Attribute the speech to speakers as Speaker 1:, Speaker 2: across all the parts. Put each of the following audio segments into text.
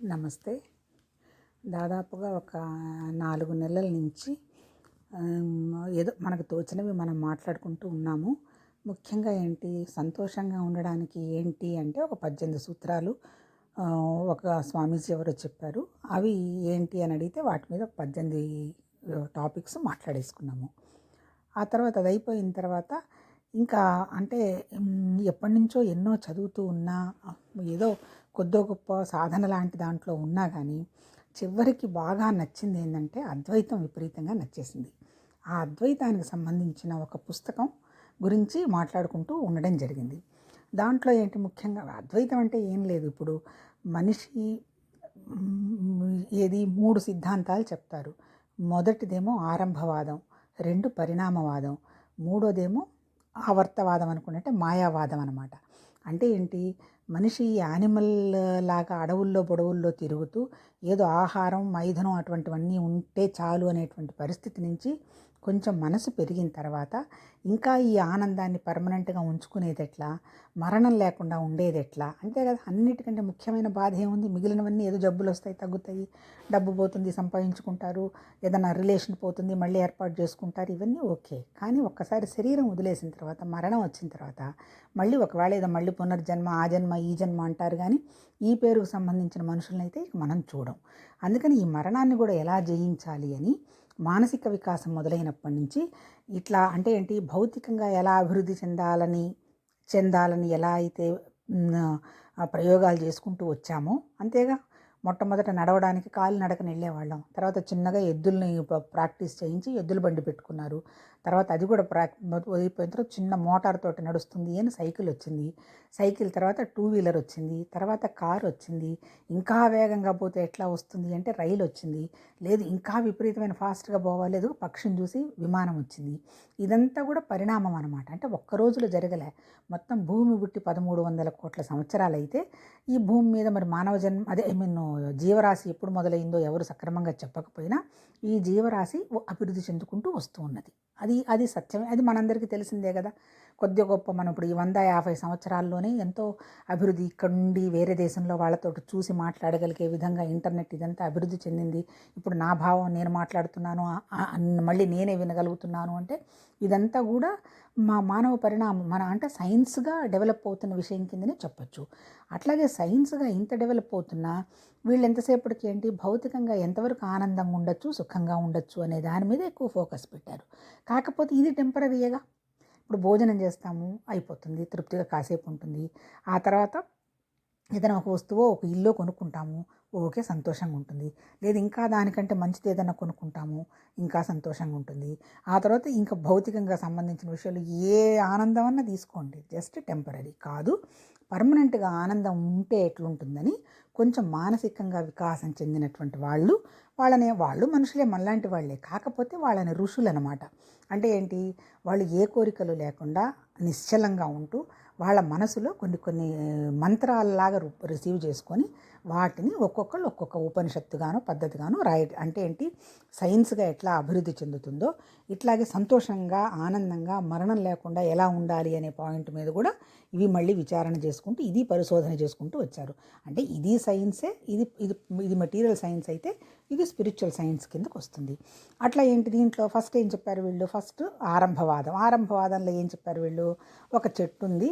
Speaker 1: నమస్తే. దాదాపుగా ఒక 4 నెలల నుంచి ఏదో మనకు తోచినవి మనం మాట్లాడుకుంటూ ఉన్నాము. ముఖ్యంగా ఏంటి, సంతోషంగా ఉండడానికి ఏంటి అంటే ఒక 18 సూత్రాలు ఒక స్వామీజీ ఎవరో చెప్పారు. అవి ఏంటి అని అడిగితే వాటి మీద 18 టాపిక్స్ మాట్లాడేసుకున్నాము. ఆ తర్వాత అది అయిపోయిన తర్వాత ఇంకా అంటే ఎప్పటినుంచో ఎన్నో చదువుతూ ఉన్నా, ఏదో కొద్దో గొప్ప సాధన లాంటి దాంట్లో ఉన్నా కానీ చివరికి బాగా నచ్చింది ఏంటంటే అద్వైతం విపరీతంగా నచ్చేసింది. ఆ అద్వైతానికి సంబంధించిన ఒక పుస్తకం గురించి మాట్లాడుకుంటూ ఉండడం జరిగింది. దాంట్లో ఏంటి, ముఖ్యంగా అద్వైతం అంటే ఏం లేదు, ఇప్పుడు మనిషి ఏది 3 సిద్ధాంతాలు చెప్తారు. మొదటిదేమో ఆరంభవాదం, 2 పరిణామవాదం, మూడోదేమో ఆవర్తవాదం అనుకున్నట్టే మాయావాదం అనమాట. అంటే ఏంటి, మనిషి యానిమల్ లాగా అడవుల్లో పొడవుల్లో తిరుగుతూ ఏదో ఆహారం మైథునం అటువంటివన్నీ ఉంటే చాలు అనేటువంటి పరిస్థితి నుంచి కొంచెం మనసు పెరిగిన తర్వాత ఇంకా ఈ ఆనందాన్ని పర్మనెంట్గా ఉంచుకునేది ఎట్లా, మరణం లేకుండా ఉండేది ఎట్లా, అంతే కదా. అన్నిటికంటే ముఖ్యమైన బాధ ఏముంది, మిగిలినవన్నీ ఏదో జబ్బులు వస్తాయి, తగ్గుతాయి, డబ్బు పోతుంది, సంపాదించుకుంటారు, ఏదైనా రిలేషన్ పోతుంది, మళ్ళీ ఏర్పాటు చేసుకుంటారు, ఇవన్నీ ఓకే. కానీ ఒక్కసారి శరీరం వదిలేసిన తర్వాత, మరణం వచ్చిన తర్వాత మళ్ళీ ఒకవేళ ఏదో మళ్ళీ పునర్జన్మ, ఆ జన్మ ఈ జన్మ అంటారు, కానీ ఈ పేరుకు సంబంధించిన మనుషులనైతే మనం చూడం. అందుకని ఈ మరణాన్ని కూడా ఎలా జయించాలి అని మానసిక వికాసం మొదలైనప్పటి నుంచి ఇట్లా అంటే ఏంటి, భౌతికంగా ఎలా అభివృద్ధి చెందాలని ఎలా అయితే ప్రయోగాలు చేసుకుంటూ వచ్చామో, అంతేగా. మొట్టమొదట నడవడానికి కాలి నడకని వెళ్ళేవాళ్ళం, తర్వాత చిన్నగా ఎద్దుల్ని ప్రాక్టీస్ చేయించి ఎద్దుల బండి పెట్టుకున్నారు, తర్వాత అది కూడా అయిపోయిన తర్వాత చిన్న మోటార్ తోటి నడుస్తుంది అని సైకిల్ వచ్చింది, సైకిల్ తర్వాత 2 వీలర్ వచ్చింది, తర్వాత కారు వచ్చింది, ఇంకా వేగంగా పోతే ఎట్లా వస్తుంది అంటే రైలు వచ్చింది, లేదు ఇంకా విపరీతమైన ఫాస్ట్గా పోవాలేదు పక్షిని చూసి విమానం వచ్చింది. ఇదంతా కూడా పరిణామం అనమాట. అంటే ఒక్క రోజులో జరగలే, మొత్తం భూమి పుట్టి 1300 కోట్ల సంవత్సరాలు అయితే ఈ భూమి మీద మరి మానవ జన్మ అదే జీవరాశి ఎప్పుడు మొదలైందో ఎవరు సక్రమంగా చెప్పకపోయినా ఈ జీవరాశి అభివృద్ధి చెందుకుంటూ వస్తూ ఉన్నది. అది సత్యమే, అది మనందరికీ తెలిసిందే కదా. కొద్ది గొప్ప మనం ఇప్పుడు ఈ 150 సంవత్సరాల్లోనే ఎంతో అభివృద్ధి, ఇక్కడ నుండి వేరే దేశంలో వాళ్ళతో చూసి మాట్లాడగలిగే విధంగా ఇంటర్నెట్ ఇదంతా అభివృద్ధి చెందింది. ఇప్పుడు నా భావం నేను మాట్లాడుతున్నాను, మళ్ళీ నేనే వినగలుగుతున్నాను అంటే ఇదంతా కూడా మా మానవ పరిణామం, అంటే సైన్స్గా డెవలప్ అవుతున్న విషయం కిందనే చెప్పచ్చు. అట్లాగే సైన్స్గా ఇంత డెవలప్ అవుతున్నా వీళ్ళు ఎంతసేపటికి ఏంటి, భౌతికంగా ఎంతవరకు ఆనందంగా ఉండొచ్చు, సుఖంగా ఉండొచ్చు అనే దాని మీద ఎక్కువ ఫోకస్ పెట్టారు. కాకపోతే ఇది టెంపరరీగా, ఇప్పుడు భోజనం చేస్తాము, అయిపోతుంది, తృప్తిగా కాసేపు ఉంటుంది, ఆ తర్వాత ఏదైనా ఒక వస్తువో ఒక ఇల్లు కొనుక్కుంటాము, ఓకే సంతోషంగా ఉంటుంది, లేదు ఇంకా దానికంటే మంచిది ఏదైనా కొనుక్కుంటాము, ఇంకా సంతోషంగా ఉంటుంది. ఆ తర్వాత ఇంకా భౌతికంగా సంబంధించిన విషయాలు ఏ ఆనందం అన్నా తీసుకోండి, జస్ట్ టెంపరరీ కాదు, పర్మనెంట్గా ఆనందం ఉంటే ఎట్లుంటుందని కొంచెం మానసికంగా వికాసం చెందినటువంటి వాళ్ళు మనుషులే, మనలాంటి వాళ్ళే, కాకపోతే వాళ్ళని ఋషులు అనమాట. అంటే ఏంటి, వాళ్ళు ఏ కోరికలు లేకుండా నిశ్చలంగా ఉంటూ వాళ్ళ మనసులో కొన్ని మంత్రాలలాగా రిసీవ్ చేసుకొని వాటిని ఒక్కొక్కళ్ళు ఒక్కొక్క ఉపనిషత్తుగానో పద్ధతిగానో అంటే ఏంటి, సైన్స్గా ఎట్లా అభివృద్ధి చెందుతుందో ఇట్లాగే సంతోషంగా ఆనందంగా మరణం లేకుండా ఎలా ఉండాలి అనే పాయింట్ మీద కూడా ఇవి మళ్ళీ విచారణ చేసుకుంటూ ఇది పరిశోధన చేసుకుంటూ వచ్చారు. అంటే ఇది సైన్సే, ఇది మెటీరియల్ సైన్స్ అయితే ఇది స్పిరిచువల్ సైన్స్ కిందకు వస్తుంది. అట్లా ఏంటి, దీంట్లో ఫస్ట్ ఏం చెప్పారు వీళ్ళు, ఫస్ట్ ఆరంభవాదంలో ఏం చెప్పారు వీళ్ళు, ఒక చెట్టు ఉంది,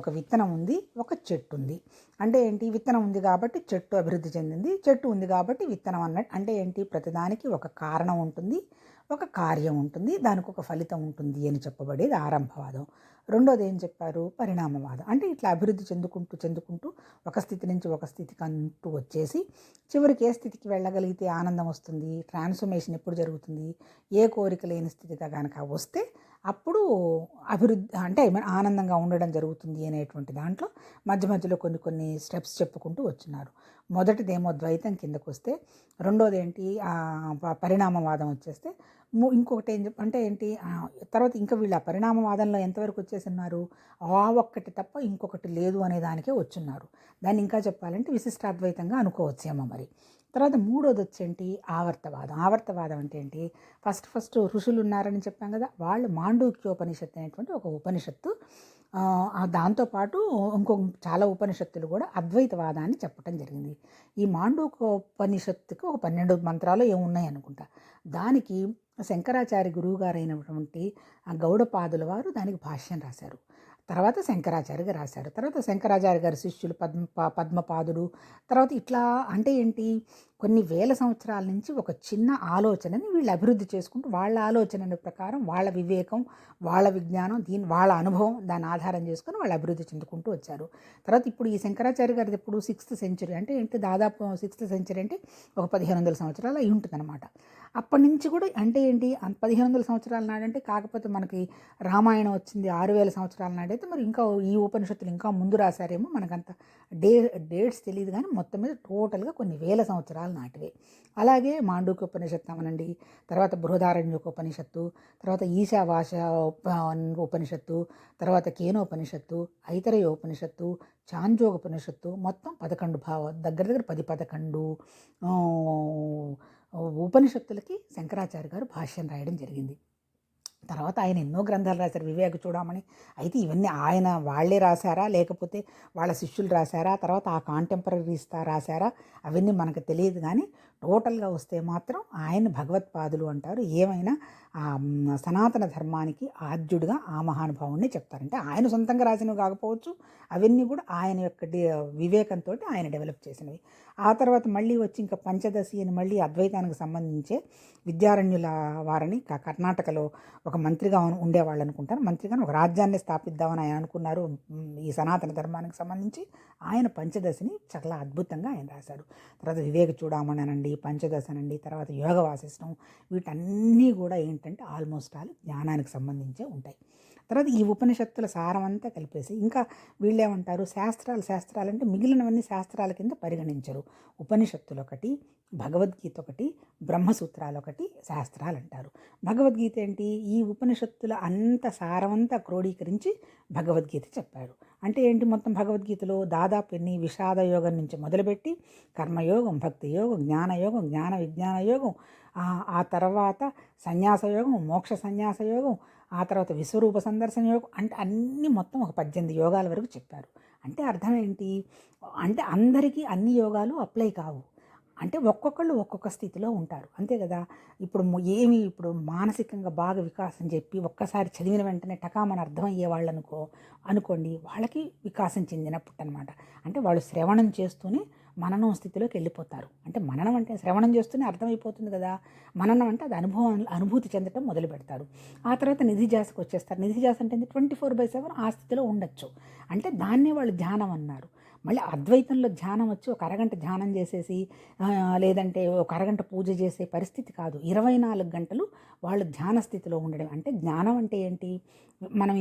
Speaker 1: ఒక విత్తనం ఉంది, ఒక చెట్టు ఉంది. అంటే ఏంటి, విత్తనం ఉంది కాబట్టి చెట్టు అభివృద్ధి చెందింది, చెట్టు ఉంది కాబట్టి విత్తనం అన్నట్టు. అంటే ఏంటి, ప్రతిదానికి ఒక కారణం ఉంటుంది, ఒక కార్యం ఉంటుంది, దానికి ఒక ఫలితం ఉంటుంది అని చెప్పబడేది ఆరంభవాదం. రెండోది ఏం చెప్పారు, పరిణామవాదం. అంటే ఇట్లా అభివృద్ధి చెందుకుంటూ ఒక స్థితి నుంచి ఒక స్థితికి అంటూ వచ్చేసి చివరికి ఏ స్థితికి వెళ్ళగలిగితే ఆనందం వస్తుంది, ట్రాన్స్ఫర్మేషన్ ఎప్పుడు జరుగుతుంది, ఏ కోరిక లేని స్థితిగా కనుక వస్తే అప్పుడు అభివృద్ధి అంటే ఆనందంగా ఉండడం జరుగుతుంది అనేటువంటి దాంట్లో మధ్యలో కొన్ని స్టెప్స్ చెప్పుకుంటూ వచ్చినారు. మొదటిదేమో ద్వైతం కిందకు వస్తే, రెండోది ఏంటి పరిణామవాదం వచ్చేస్తే, ఇంకొకటి అంటే ఏంటి, తర్వాత ఇంకా వీళ్ళు ఆ పరిణామవాదంలో ఎంతవరకు వచ్చేసిన్నారు, ఒక్కటి తప్ప ఇంకొకటి లేదు అనే దానికే వచ్చున్నారు. దాన్ని ఇంకా చెప్పాలంటే విశిష్టాద్వైతంగా అనుకోవచ్చేమో మరి. తర్వాత మూడోది వచ్చేంటి, ఆవర్తవాదం అంటే ఏంటి, ఫస్ట్ ఋషులు ఉన్నారని చెప్పాం కదా, వాళ్ళు మాండూక్యోపనిషత్తు అనేటువంటి ఒక ఉపనిషత్తు దాంతోపాటు ఇంకో చాలా ఉపనిషత్తులు కూడా అద్వైతవాదాన్ని చెప్పటం జరిగింది. ఈ మాండూకోపనిషత్తుకి ఒక 12 మంత్రాలు ఏమున్నాయి అనుకుంటా. దానికి శంకరాచార్య గురువు గారైనటువంటి గౌడపాదుల వారు దానికి భాష్యం రాశారు. తర్వాత శంకరాచార్య గారు రాశారు. తర్వాత శంకరాచార్య గారి శిష్యులు పద్మపాదుడు. తర్వాత ఇట్లా అంటే ఏంటి, కొన్ని వేల సంవత్సరాల నుంచి ఒక చిన్న ఆలోచనని వీళ్ళు అభివృద్ధి చేసుకుంటూ వాళ్ళ ఆలోచన ప్రకారం వాళ్ళ వివేకం, వాళ్ళ విజ్ఞానం, వాళ్ళ అనుభవం దాన్ని ఆధారం చేసుకొని వాళ్ళు అభివృద్ధి చెందుకుంటూ వచ్చారు. తర్వాత ఇప్పుడు ఈ శంకరాచార్య గారిది ఎప్పుడు 6th సెంచరీ, అంటే ఏంటి దాదాపు 6th సెంచరీ అంటే ఒక 1500 సంవత్సరాలు అయి ఉంటుంది అనమాట. అప్పటి నుంచి కూడా అంటే ఏంటి 1500 సంవత్సరాల నాడంటే, కాకపోతే మనకి రామాయణం వచ్చింది 6000 సంవత్సరాల నాడైతే మరి ఇంకా ఈ ఉపనిషత్తులు ఇంకా ముందు రాశారేమో, మనకంత డేట్స్ తెలియదు. కానీ మొత్తం మీద టోటల్గా కొన్ని వేల సంవత్సరాల నాటివే. అలాగే మాండూక్యోపనిషత్తు అనండి, తర్వాత బృహదారణ్యకోపనిషత్తు, తర్వాత ఈశావాస ఉపనిషత్తు, తర్వాత కేనోపనిషత్తు, ఐతరేయోపనిషత్తు, చాంద్రోపనిషత్తు, మొత్తం 11 దగ్గర 10-11 ఉపనిషత్తులకి శంకరాచార్య గారు భాష్యం రాయడం జరిగింది. తర్వాత ఆయన ఎన్నో గ్రంథాలు రాశారు, వివేక చూడమని. అయితే ఇవన్నీ వాళ్ళే రాశారా, లేకపోతే వాళ్ళ శిష్యులు రాశారా, తర్వాత ఆ కాంటెంపరీస్ రాశారా, అవన్నీ మనకు తెలియదు. కానీ టోటల్గా వస్తే మాత్రం ఆయన భగవత్పాదులు అంటారు. ఏమైనా సనాతన ధర్మానికి ఆద్యుడిగా ఆ మహానుభావుని చెప్తారంటే ఆయన సొంతంగా రాసినవి కాకపోవచ్చు, అవన్నీ కూడా ఆయన యొక్క వివేకంతో ఆయన డెవలప్ చేసినవి. ఆ తర్వాత మళ్ళీ వచ్చి ఇంకా పంచదశి అని మళ్ళీ అద్వైతానికి సంబంధించే విద్యారణ్యుల వారిని కర్ణాటకలో ఒక మంత్రిగా ఉండేవాళ్ళు అనుకుంటారు. మంత్రిగా ఒక రాజ్యాన్ని స్థాపిద్దామని ఆయన అనుకున్నారు. ఈ సనాతన ధర్మానికి సంబంధించి ఆయన పంచదశని చాలా అద్భుతంగా ఆయన రాశాడు. తర్వాత వివేక చూడమని అనండి, పంచదశ అనండి, తర్వాత యోగ వాసిష్టం, వీటన్నీ కూడా ఏంటంటే ఆల్మోస్ట్ ఆల్ జ్ఞానానికి సంబంధించే ఉంటాయి. తర్వాత ఈ ఉపనిషత్తుల సారం అంతా కలిపేసి ఇంకా వీళ్ళేమంటారు, శాస్త్రాలు అంటే మిగిలినవన్నీ శాస్త్రాల కింద పరిగణించరు. ఉపనిషత్తులు ఒకటి, భగవద్గీత ఒకటి, బ్రహ్మసూత్రాలు ఒకటి శాస్త్రాలు అంటారు. భగవద్గీత ఏంటి, ఈ ఉపనిషత్తుల అంత సారమంతా క్రోడీకరించి భగవద్గీత చెప్పారు. అంటే ఏంటి, మొత్తం భగవద్గీతలో దాదాపు విషాద యోగం నుంచి మొదలుపెట్టి కర్మయోగం, భక్తి యోగం, జ్ఞానయోగం, జ్ఞాన విజ్ఞాన యోగం, ఆ తర్వాత సన్యాస యోగం, మోక్ష సన్యాస యోగం, ఆ తర్వాత విశ్వరూప సందర్శన యోగం, అంటే అన్నీ మొత్తం ఒక 18 యోగాల వరకు చెప్పారు. అంటే అర్థం ఏంటి అంటే అందరికీ అన్ని యోగాలు అప్లై కావు. అంటే ఒక్కొక్కళ్ళు ఒక్కొక్క స్థితిలో ఉంటారు, అంతే కదా. ఇప్పుడు మానసికంగా బాగా వికాసం చెప్పి ఒక్కసారి చదివిన వెంటనే టకామని అర్థమయ్యే వాళ్ళు అనుకోండి, వాళ్ళకి వికాసం చెందినప్పుడు అనమాట. అంటే వాళ్ళు శ్రవణం చేస్తూనే మననం స్థితిలోకి వెళ్ళిపోతారు. అంటే మననం అంటే శ్రవణం చేస్తూనే అర్థమైపోతుంది కదా. మననం అంటే అది అనుభూతి చెందటం మొదలు పెడతారు. ఆ తర్వాత నిధిధ్యాసకు వచ్చేస్తారు. నిధిధ్యాస అంటే 24/7 ఆ స్థితిలో ఉండొచ్చు. అంటే దాన్నే వాళ్ళు ధ్యానం అన్నారు. మళ్ళీ అద్వైతంలో ధ్యానం వచ్చి ఒక అరగంట ధ్యానం చేసేసి లేదంటే ఒక అరగంట పూజ చేసే పరిస్థితి కాదు. 24 గంటలు వాళ్ళు ధ్యాన స్థితిలో ఉండడం. అంటే జ్ఞానం అంటే ఏంటి, మనం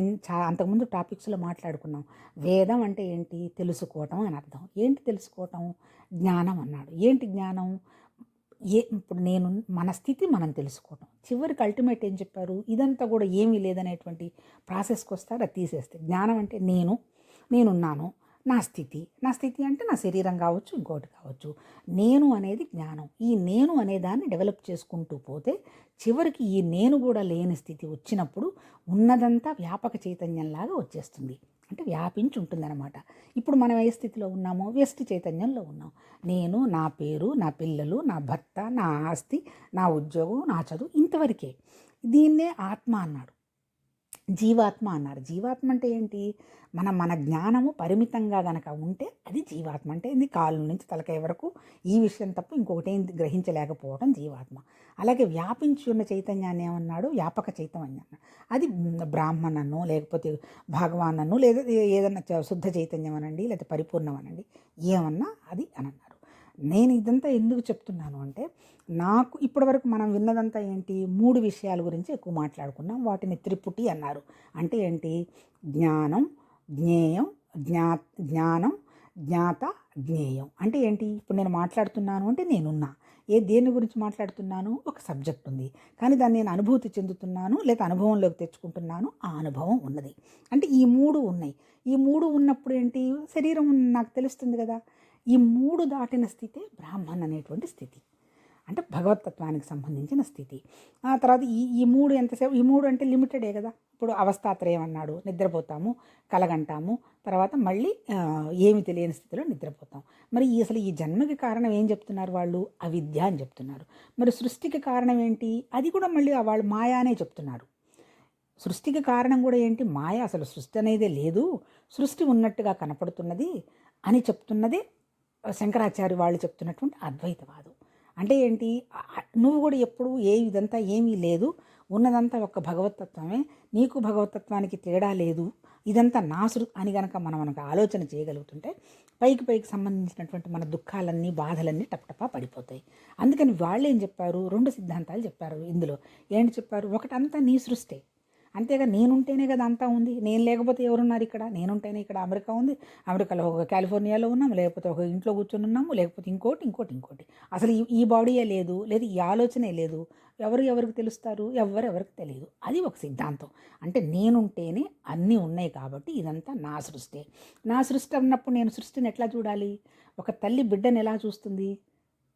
Speaker 1: అంతకుముందు టాపిక్స్లో మాట్లాడుకున్నాం. వేదం అంటే ఏంటి, తెలుసుకోవటం అని అర్థం. ఏంటి తెలుసుకోవటం, జ్ఞానం అన్నాడు. ఏంటి జ్ఞానం, ఇప్పుడు మన స్థితి మనం తెలుసుకోవటం. చివరికి అల్టిమేట్ ఏం చెప్పారు, ఇదంతా కూడా ఏమీ లేదనేటువంటి ప్రాసెస్కి వస్తారు. అది తీసేస్తే జ్ఞానం అంటే నేనున్నాను, నా స్థితి అంటే నా శరీరం కావచ్చు, ఇంకోటి కావచ్చు. నేను అనేది జ్ఞానం. ఈ నేను అనేదాన్ని డెవలప్ చేసుకుంటూ పోతే చివరికి ఈ నేను కూడా లేని స్థితి వచ్చినప్పుడు ఉన్నదంతా వ్యాపక చైతన్యంలాగా వచ్చేస్తుంది. అంటే వ్యాపించి ఉంటుందన్నమాట. ఇప్పుడు మనం ఏ స్థితిలో ఉన్నామో వ్యష్టి చైతన్యంలో ఉన్నాం. నేను, నా పేరు, నా పిల్లలు, నా భర్త, నా ఆస్తి, నా ఉద్యోగం, నా చదువు, ఇంతవరకే. దీన్నే ఆత్మ అన్నాడు, జీవాత్మ అన్నారు. జీవాత్మ అంటే ఏంటి, మన జ్ఞానము పరిమితంగా గనక ఉంటే అది జీవాత్మ. అంటే ఇది కాలు నుంచి తలకాయ వరకు ఈ విషయం తప్ప ఇంకొకటి ఏం గ్రహించలేకపోవడం జీవాత్మ. అలాగే వ్యాపించి ఉన్న చైతన్యాన్ని ఏమన్నాడు, వ్యాపక చైతన్యం అన్నాడు. అది బ్రాహ్మణను లేకపోతే భగవానను లేదా ఏదన్నా శుద్ధ చైతన్యం అనండి, లేదా పరిపూర్ణం అనండి, ఏమన్నా అది అని అన్నారు. నేను ఇదంతా ఎందుకు చెప్తున్నాను అంటే, నాకు ఇప్పటివరకు మనం విన్నదంతా ఏంటి, 3 విషయాల గురించి ఎక్కువ మాట్లాడుకున్నాం. వాటిని త్రిపుటి అన్నారు. అంటే ఏంటి, జ్ఞానం, జ్ఞేయం, జ్ఞానం, జ్ఞాత, జ్ఞేయం. అంటే ఏంటి, ఇప్పుడు నేను మాట్లాడుతున్నాను అంటే నేనున్నా. దేని గురించి మాట్లాడుతున్నాను, ఒక సబ్జెక్ట్ ఉంది, కానీ దాన్ని నేను అనుభూతి చెందుతున్నాను లేదా అనుభవంలోకి తెచ్చుకుంటున్నాను, ఆ అనుభవం ఉన్నది. అంటే ఈ 3 ఉన్నాయి. ఈ 3 ఉన్నప్పుడు ఏంటి, శరీరం నాకు తెలుస్తుంది కదా. ఈ 3 దాటిన స్థితే బ్రాహ్మణ్ అనేటువంటి స్థితి. అంటే భగవతత్వానికి సంబంధించిన స్థితి. ఆ తర్వాత ఈ ఈ మూడు ఎంతసేపు, ఈ మూడు అంటే లిమిటెడే కదా. ఇప్పుడు అవస్థాత్రయం అన్నాడు, నిద్రపోతాము, కలగంటాము, తర్వాత మళ్ళీ ఏమి తెలియని స్థితిలో నిద్రపోతాం. మరి అసలు ఈ జన్మకి కారణం ఏం చెప్తున్నారు వాళ్ళు? అవిద్య అని చెప్తున్నారు. మరి సృష్టికి కారణం ఏంటి? అది కూడా మళ్ళీ వాళ్ళు మాయా అనే చెప్తున్నారు. సృష్టికి కారణం కూడా ఏంటి? మాయ. అసలు సృష్టి అనేదే లేదు, సృష్టి ఉన్నట్టుగా కనపడుతున్నది అని చెప్తున్నదే శంకరాచార్య వాళ్ళు చెప్తున్నటువంటి అద్వైతవాదం. అంటే ఏంటి? నువ్వు కూడా ఎప్పుడు ఇదంతా ఏమీ లేదు, ఉన్నదంతా ఒక్క భగవతత్వమే, నీకు భగవతత్వానికి తేడా లేదు, ఇదంతా అని కనుక మనకు ఆలోచన చేయగలుగుతుంటే పైకి సంబంధించినటువంటి మన దుఃఖాలన్నీ, బాధలన్నీ టపటపా పడిపోతాయి. అందుకని వాళ్ళు ఏం చెప్పారు? రెండు సిద్ధాంతాలు చెప్పారు ఇందులో. ఏంటి చెప్పారు? ఒకటంతా నీ సృష్టి, అంతేగా నేనుంటేనే కదా అంతా ఉంది, నేను లేకపోతే ఎవరున్నారు ఇక్కడ? నేనుంటేనే ఇక్కడ అమెరికా ఉంది, అమెరికాలో ఒక కాలిఫోర్నియాలో ఉన్నాము, లేకపోతే ఒక ఇంట్లో కూర్చొని ఉన్నాము, లేకపోతే ఇంకోటి. అసలు ఈ బాడీయే లేదు, లేదు ఈ ఆలోచనే లేదు, ఎవరికి తెలుస్తారు? ఎవరికి తెలియదు. అది ఒక సిద్ధాంతం. అంటే నేనుంటేనే అన్నీ ఉన్నాయి కాబట్టి ఇదంతా నా సృష్టి. నా సృష్టి అన్నప్పుడు నేను సృష్టిని ఎట్లా చూడాలి? ఒక తల్లి బిడ్డని ఎలా చూస్తుంది?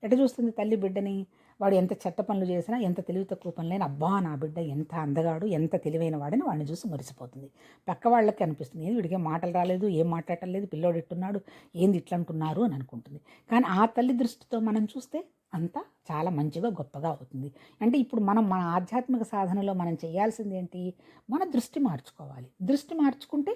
Speaker 1: ఎట్లా చూస్తుంది తల్లి బిడ్డని? వాడు ఎంత చెత్త పనులు చేసినా, ఎంత తెలివి తక్కువ పనులైనా, అబ్బా నా బిడ్డ ఎంత అందగాడు, ఎంత తెలివైన వాడని వాడిని చూసి మురిసిపోతుంది. పక్క వాళ్ళకి అనిపిస్తుంది, వీడికి మాటలు రాలేదు, ఏం మాట్లాడటం లేదు, పిల్లోడు ఇట్టున్నాడు, ఏంది ఇట్లా అంటున్నారు అని అనుకుంటుంది. కానీ ఆ తల్లి దృష్టితో మనం చూస్తే అంతా చాలా మంచిగా గొప్పగా అవుతుంది. అంటే ఇప్పుడు మన ఆధ్యాత్మిక సాధనలో మనం చేయాల్సింది ఏంటి? మన దృష్టి మార్చుకోవాలి. దృష్టి మార్చుకుంటే,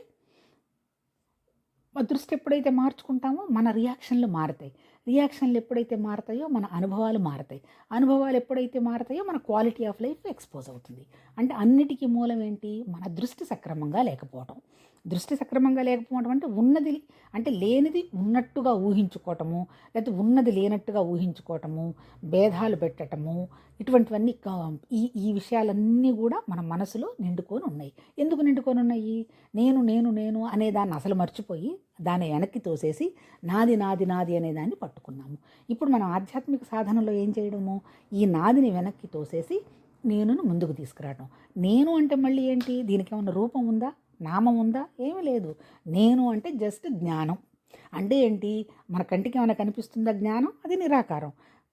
Speaker 1: దృష్టి ఎప్పుడైతే మార్చుకుంటామో మన రియాక్షన్లు మారుతాయి. రియాక్షన్లు ఎప్పుడైతే మారుతాయో మన అనుభవాలు మారుతాయి. అనుభవాలు ఎప్పుడైతే మారుతాయో మన క్వాలిటీ ఆఫ్ లైఫ్ ఎక్స్పోజ్ అవుతుంది. అంటే అన్నిటికీ మూలం ఏంటి? మన దృష్టి సక్రమంగా లేకపోవటం. దృష్టి సక్రమంగా లేకపోవడం అంటే ఉన్నది అంటే లేనిది ఉన్నట్టుగా ఊహించుకోవటము, లేకపోతే ఉన్నది లేనట్టుగా ఊహించుకోవటము, భేదాలు పెట్టటము, ఇటువంటివన్నీ ఈ విషయాలన్నీ కూడా మన మనసులో నిండుకొని ఉన్నాయి. ఎందుకు నిండుకొని ఉన్నాయి? నేను అనేదాన్ని అసలు మర్చిపోయి దాన్ని వెనక్కి తోసేసి నాది అనేదాన్ని పట్టుకున్నాము. ఇప్పుడు మనం ఆధ్యాత్మిక సాధనలో ఏం చేయడము? ఈ నాదిని వెనక్కి తోసేసి నేనును ముందుకు తీసుకురావడం. నేను అంటే మళ్ళీ ఏంటి? దీనికి ఏమన్నా రూపం ఉందా? నామం ఉందా? ఏమీ లేదు. నేను అంటే జస్ట్ జ్ఞానం. అంటే ఏంటి? మన కంటికి ఏమైనా కనిపిస్తుందా జ్ఞానం? అది నిరాకారం.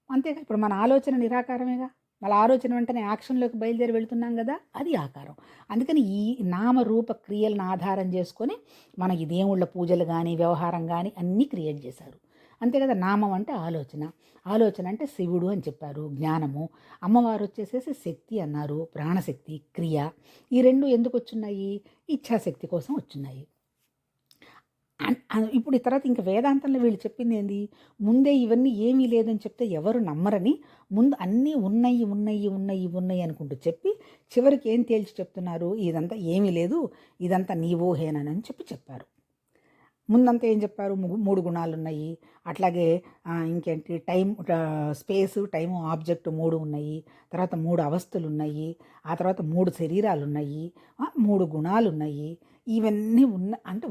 Speaker 1: అంతేగా. ఇప్పుడు మన ఆలోచన నిరాకారమేగా. వాళ్ళ ఆలోచన వెంటనే యాక్షన్లోకి బయలుదేరి వెళుతున్నాం కదా, అది ఆకారం. అందుకని ఈ నామరూప క్రియలను ఆధారం చేసుకొని మనకి దేవుళ్ళ పూజలు కానీ, వ్యవహారం కానీ అన్నీ క్రియేట్ చేశారు. అంతే కదా. నామం అంటే ఆలోచన అంటే శివుడు అని చెప్పారు, జ్ఞానము. అమ్మవారు వచ్చేసేసి శక్తి అన్నారు, ప్రాణశక్తి, క్రియ. ఈ రెండు ఎందుకు వచ్చున్నాయి? ఇచ్ఛాశక్తి కోసం వచ్చున్నాయి. ఇప్పుడు ఈ తర్వాత ఇంకా వేదాంతంలో వీళ్ళు చెప్పింది ఏంది? ముందే ఇవన్నీ ఏమీ లేదని చెప్తే ఎవరు నమ్మరని, ముందు అన్నీ ఉన్నాయి అనుకుంటూ చెప్పి చివరికి ఏం తేల్చి చెప్తున్నారు? ఇదంతా ఏమీ లేదు, ఇదంతా నీ ఊహేనని చెప్పారు. ముందంతా ఏం చెప్పారు? 3 గుణాలు ఉన్నాయి, అట్లాగే ఇంకేంటి స్పేసు, టైము, ఆబ్జెక్ట్ 3 ఉన్నాయి, తర్వాత 3 అవస్థలు ఉన్నాయి, ఆ తర్వాత 3 శరీరాలు ఉన్నాయి, 3 గుణాలు ఉన్నాయి. ఇవన్నీ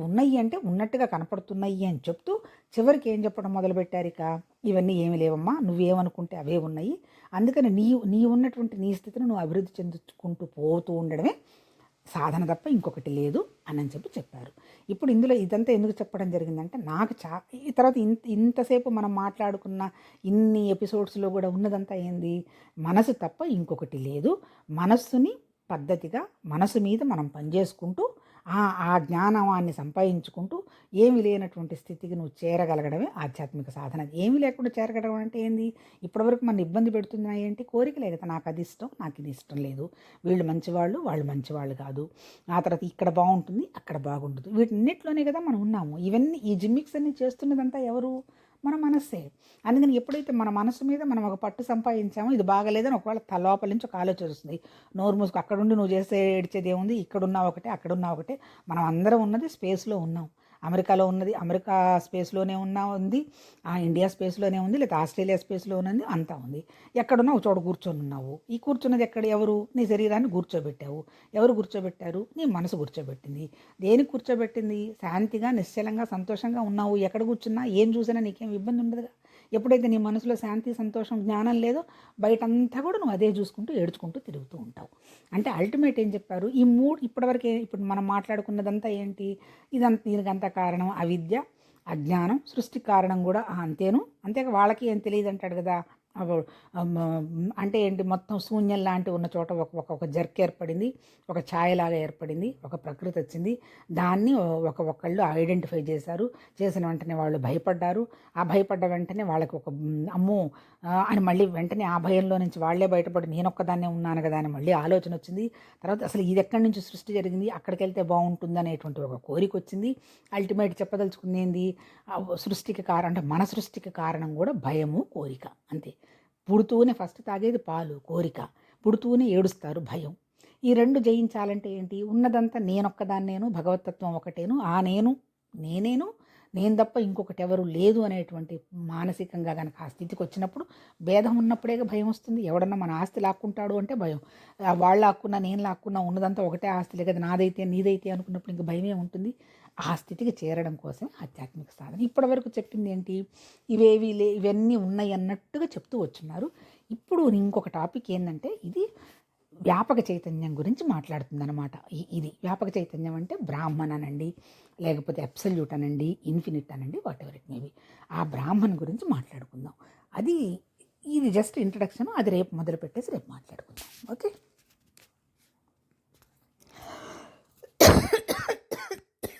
Speaker 1: ఉన్నాయి అంటే ఉన్నట్టుగా కనపడుతున్నాయి అని చెప్తూ చివరికి ఏం చెప్పడం మొదలుపెట్టారు? ఇక ఇవన్నీ ఏమి లేవమ్మా, నువ్వేమనుకుంటే అవే ఉన్నాయి, అందుకని నీ ఉన్నటువంటి నీ స్థితిని నువ్వు అభివృద్ధి చెందుకుంటూ పోతూ ఉండడమే సాధన తప్ప ఇంకొకటి లేదు అని చెప్పారు. ఇప్పుడు ఇందులో ఇదంతా ఎందుకు చెప్పడం జరిగిందంటే, నాకు ఈ తర్వాత ఇంతసేపు మనం మాట్లాడుకున్న ఇన్ని ఎపిసోడ్స్లో కూడా ఉన్నదంతా ఏంది? మనసు తప్ప ఇంకొకటి లేదు. మనస్సుని పద్ధతిగా మనసు మీద మనం పనిచేసుకుంటూ ఆ జ్ఞానాన్ని సంపాదించుకుంటూ ఏమి లేనటువంటి స్థితికి నువ్వు చేరగలగడమే ఆధ్యాత్మిక సాధన. ఏమీ లేకుండా చేరగలగడం అంటే ఏంది? ఇప్పటివరకు మన ఇబ్బంది పెడుతున్నా ఏంటి? కోరికలే కదా. నాకు అది ఇష్టం, నాకు ఇది ఇష్టం లేదు, వీళ్ళు మంచివాళ్ళు, వాళ్ళు మంచివాళ్ళు కాదు, ఆ తర్వాత ఇక్కడ బాగుంటుంది, అక్కడ బాగుంటుంది, వీటిన్నిటిలోనే కదా మనం ఉన్నాము. ఇవన్నీ ఈ జిమ్మిక్స్ అన్ని చేస్తున్నదంతా ఎవరు? మన మనస్సే. అందుకని ఎప్పుడైతే మన మనసు మీద మనం ఒక పట్టు సంపాదించామో, ఇది బాగలేదని ఒకవేళ లోపల నుంచి ఒక ఆలోచన వస్తుంది. నోరు మూసుకు అక్కడుండి నువ్వు ఏడ్చేది ఏముంది? ఇక్కడున్నా ఒకటే, అక్కడున్నా ఒకటే. మనం అందరం ఉన్నది స్పేస్లో ఉన్నాం. అమెరికాలో ఉన్నది అమెరికా స్పేస్లోనే ఉంది, ఇండియా స్పేస్లోనే ఉంది, లేదా ఆస్ట్రేలియా స్పేస్లో ఉన్నది, అంతా ఉంది. ఎక్కడున్నా ఒక చోట కూర్చొని ఉన్నావు. ఈ కూర్చున్నది ఎక్కడ? ఎవరు? నీ శరీరాన్ని కూర్చోబెట్టావు. ఎవరు కూర్చోబెట్టారు? నీ మనసు కూర్చోబెట్టింది. దేనికి కూర్చోబెట్టింది? శాంతిగా, నిశ్చలంగా, సంతోషంగా ఉన్నావు. ఎక్కడ కూర్చున్నా, ఏం చూసినా నీకేం ఇబ్బంది ఉండదుగా. ఎప్పుడైతే నీ మనసులో శాంతి, సంతోషం, జ్ఞానం లేదో బయటంతా కూడా నువ్వు అదే చూసుకుంటూ ఏడ్చుకుంటూ తిరుగుతూ ఉంటావు. అంటే అల్టిమేట్ ఏం చెప్పారు? ఈ 3 ఇప్పటివరకే ఇప్పుడు మనం మాట్లాడుకున్నదంతా ఏంటి? దీనికంతా కారణం అవిద్య, అజ్ఞానం, సృష్టి కారణం కూడా అంతేగా. వాళ్ళకి ఏం తెలియదు అంటాడు కదా, అంటే ఏంటి, మొత్తం శూన్యం లాంటి ఉన్న చోట ఒక జర్క్ ఏర్పడింది, ఒక ఛాయలాగా ఏర్పడింది, ఒక ప్రకృతి వచ్చింది. దాన్ని ఒకళ్ళు ఐడెంటిఫై చేశారు. చేసిన వెంటనే వాళ్ళు భయపడ్డారు. ఆ భయపడ్డ వెంటనే వాళ్ళకి అమ్మో అని మళ్ళీ వెంటనే ఆ భయంలో నుంచి వాళ్ళే బయటపడి నేనొక్కదాన్నే ఉన్నాను కదా అని మళ్ళీ ఆలోచన వచ్చింది. తర్వాత అసలు ఇది ఎక్కడి నుంచి సృష్టి జరిగింది, అక్కడికి వెళ్తే బాగుంటుంది అనేటువంటి ఒక కోరిక వచ్చింది. అల్టిమేట్ చెప్పదలుచుకుంది ఏంది, సృష్టికి కారణం అంటే మన సృష్టికి కారణం కూడా భయము, కోరిక. అంతే. పుడుతూనే ఫస్ట్ తాగేది పాలు, కోరిక. పుడుతూనే ఏడుస్తారు, భయం. ఈ రెండు జయించాలంటే ఏంటి, ఉన్నదంతా నేనొక్కదాన్నేను, భగవతత్వం ఒకటేను, ఆ నేనేను, నేను తప్ప ఇంకొకటి ఎవరు లేదు అనేటువంటి మానసికంగా కనుక ఆ స్థితికి వచ్చినప్పుడు, భేదం ఉన్నప్పుడే భయం వస్తుంది. ఎవడన్నా మన ఆస్తి లాక్కుంటాడు అంటే భయం. వాళ్ళు లాక్కున్నా నేను లాక్కున్నా ఉన్నదంతా ఒకటే ఆస్తి, కదా నాదైతే నీదైతే అనుకున్నప్పుడు ఇంక భయమే ఉంటుంది. ఆ స్థితికి చేరడం కోసం ఆధ్యాత్మిక సాధన. ఇప్పటివరకు చెప్పింది ఏంటి, ఇవన్నీ ఉన్నాయి అన్నట్టుగా చెప్తూ వచ్చున్నారు. ఇప్పుడు ఇంకొక టాపిక్ ఏంటంటే, ఇది వ్యాపక చైతన్యం గురించి మాట్లాడుతుందన్నమాట. ఇది వ్యాపక చైతన్యం అంటే బ్రాహ్మణ్ అనండి, లేకపోతే అబ్సల్యూట్ అనండి, ఇన్ఫినిట్ అనండి, వాట్ ఎవర్ ఇట్ మేబీ. ఆ బ్రాహ్మణ్ గురించి మాట్లాడుకుందాం. ఇది జస్ట్ ఇంట్రడక్షన్. అది రేపు మొదలు పెట్టేసి రేపు మాట్లాడుకుందాం. ఓకే.